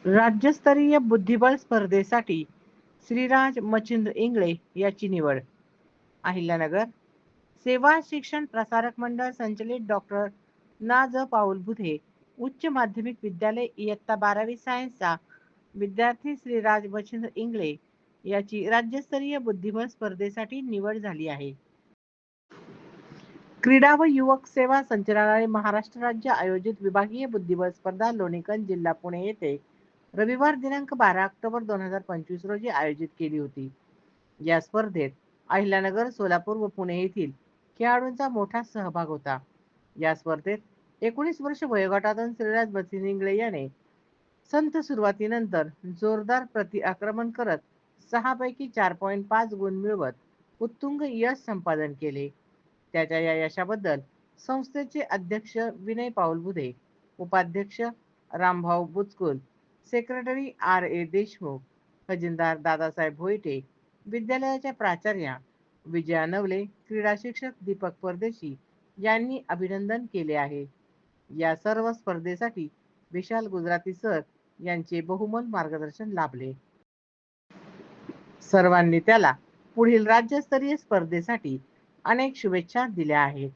राज्यस्तरीय बुद्धिबळ स्पर्धेसाठी श्रीराज मच्छिंद्र इंगळे याची निवड. अहिल्यानगर सेवा शिक्षण प्रसारक मंडळ संचलित डॉक्टर ना. ज. पाऊल बुधे उच्च माध्यमिक विद्यालय इयत्ता 12वी सायन्सचा विद्यार्थी श्रीराज मच्छिंद्र इंगळे याची राज्यस्तरीय बुद्धिबळ स्पर्धेसाठी निवड झाली आहे. क्रीडा व युवक सेवा संचालनालय महाराष्ट्र राज्य आयोजित विभागीय बुद्धिबळ स्पर्धा लोणीकंद जिल्हा पुणे येथे रविवार दिनांक 12 ऑक्टोबर 2025 रोजी आयोजित केली होती. या स्पर्धेत अहिल्यानगर, सोलापूर व पुणे येथील खेळाडूंचा मोठा सहभाग होता. या स्पर्धेत 19 वर्ष वयोगटातून श्रीराज मच्छिंद्र इंगळे याने संथ सुरुवातीनंतर जोरदार प्रतिआक्रमण करत 6 पैकी 4.5 गुण मिळवत उत्तुंग यश संपादन केले. त्याच्या या यशाबद्दल संस्थेचे अध्यक्ष विनय पाऊल बुधे, उपाध्यक्ष रामभाऊ बुचकुल, सेक्रेटरी R.A. देशमुख, खजिनदार दादासाहेब भोईटे, विद्यालयाच्या प्राचार्या विजया नवले, क्रीडा शिक्षक दीपक परदेशी यांनी अभिनंदन केले आहे. या सर्व स्पर्धेसाठी विशाल गुजराती सर यांचे बहुमोल मार्गदर्शन लाभले. सर्वांनी त्याला पुढील राज्यस्तरीय स्पर्धेसाठी अनेक शुभेच्छा दिल्या आहेत.